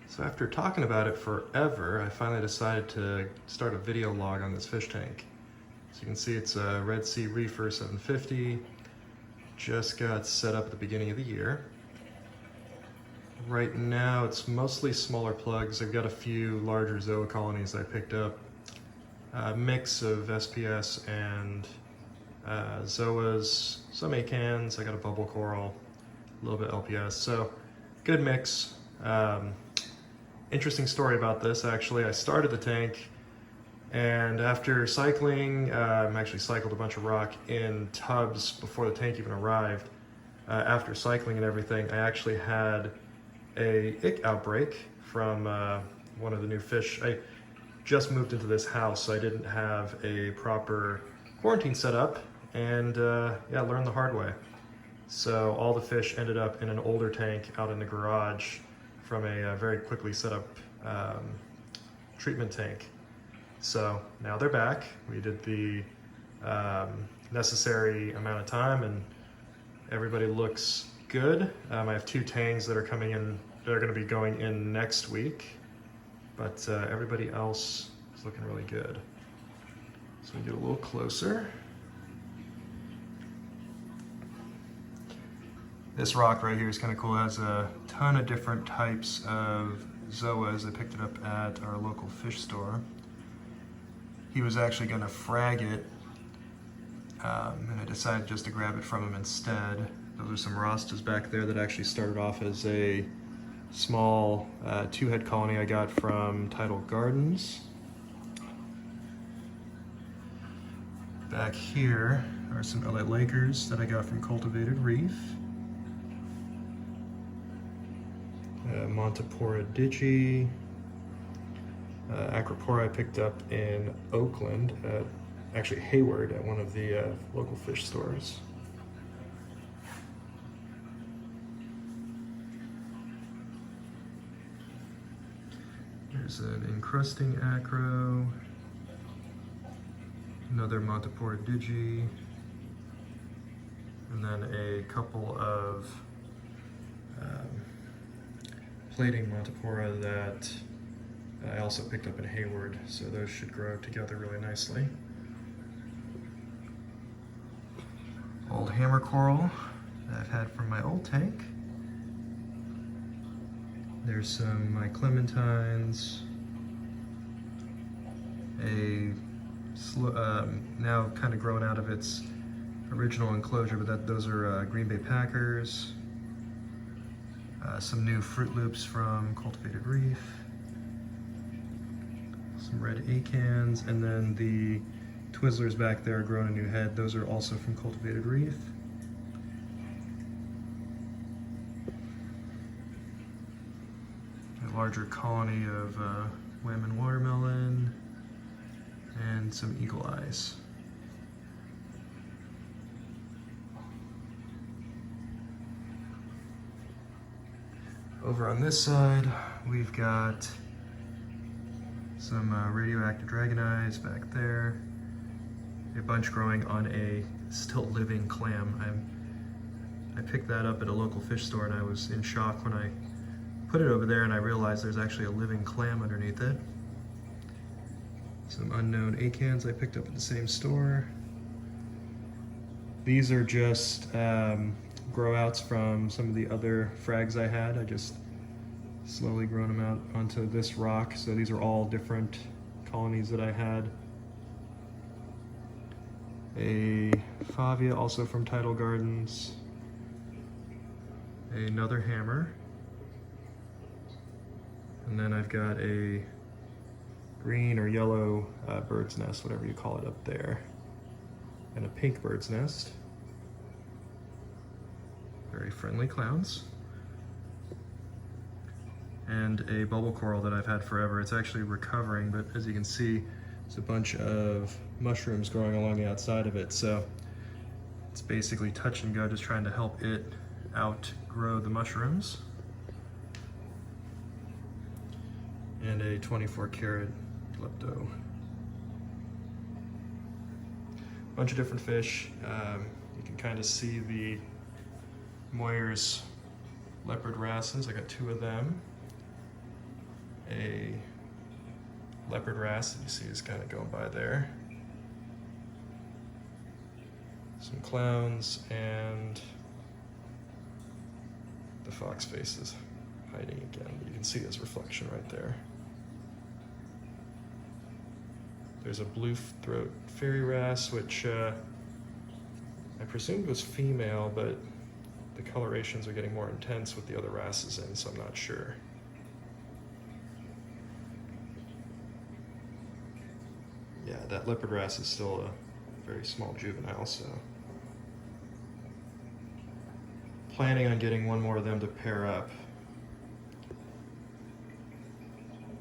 So after talking about it forever, I finally decided to start a video log on this fish tank. So you can see it's a Red Sea Reefer 750. Just got set up at the beginning of the year. Right now it's mostly smaller plugs. I've got a few larger Zoa colonies I picked up. A mix of SPS and Zoas, some acans, I got a bubble coral, a little bit LPS, so good mix. Interesting story about this, actually. I started the tank, and after cycling, I actually cycled a bunch of rock in tubs before the tank even arrived. After cycling and everything, I actually had a ick outbreak from one of the new fish. I just moved into this house, so I didn't have a proper quarantine set up, and yeah, learned the hard way. So all the fish ended up in an older tank out in the garage from a very quickly set up treatment tank. So now they're back. We did the necessary amount of time and everybody looks good. I have 2 tangs that are coming in, that are gonna be going in next week, but everybody else is looking really good. So we get a little closer. This rock right here is kind of cool. It has a ton of different types of Zoas. I picked it up at our local fish store. He was actually going to frag it, and I decided just to grab it from him instead. Those are some Rastas back there that actually started off as a small 2-head colony I got from Tidal Gardens. Back here are some LA Lakers that I got from Cultivated Reef. Montipora Digi, Acropora I picked up in Oakland, actually Hayward, at one of the local fish stores. There's an encrusting acro, another Montipora Digi, and then a couple of plating Montipora that I also picked up in Hayward, so those should grow together really nicely. Old hammer coral that I've had from my old tank. There's some my clementines, now kind of grown out of its original enclosure, but those are Green Bay Packers. Some new Fruit Loops from Cultivated Reef, some red acans, and then the Twizzlers back there growing a new head. Those are also from Cultivated Reef. A larger colony of Wham and Watermelon, and some Eagle Eyes. Over on this side, we've got some radioactive dragon eyes back there. A bunch growing on a still living clam. I picked that up at a local fish store and I was in shock when I put it over there and I realized there's actually a living clam underneath it. Some unknown acans I picked up at the same store. These are just grow outs from some of the other frags I had. I just slowly grown them out onto this rock. So these are all different colonies that I had. A Favia, also from Tidal Gardens. Another hammer. And then I've got a green or yellow bird's nest, whatever you call it up there. And a pink bird's nest. Very friendly clowns. And a bubble coral that I've had forever. It's actually recovering, but as you can see, there's a bunch of mushrooms growing along the outside of it. So it's basically touch and go, just trying to help it outgrow the mushrooms. And a 24-karat klepto. Bunch of different fish. You can kind of see the Moyer's leopard wrasses. I got 2 of them. a leopard wrasse that you see is kind of going by there. Some clowns, and the fox face is hiding again. You can see his reflection right there. There's a blue throat fairy wrasse, which I presumed was female, but the colorations are getting more intense with the other wrasses in, so I'm not sure. Yeah, that leopard wrasse is still a very small juvenile, so planning on getting one more of them to pair up.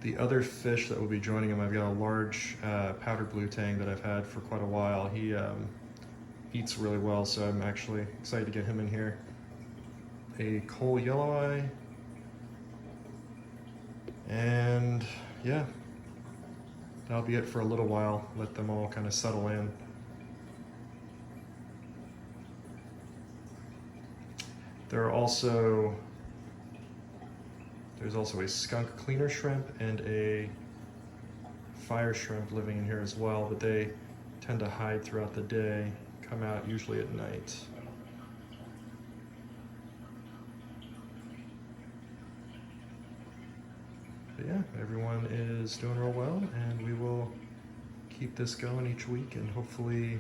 The other fish that will be joining him, I've got a large powdered blue tang that I've had for quite a while. He eats really well, so I'm actually excited to get him in here. A coal yellow eye, and yeah, that'll be it for a little while. Let them all kind of settle in. There's also a skunk cleaner shrimp and a fire shrimp living in here as well, but they tend to hide throughout the day, come out usually at night. But yeah, everyone is doing real well, and we will keep this going each week, and hopefully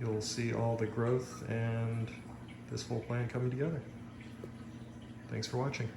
you'll see all the growth and this whole plan coming together. Thanks for watching.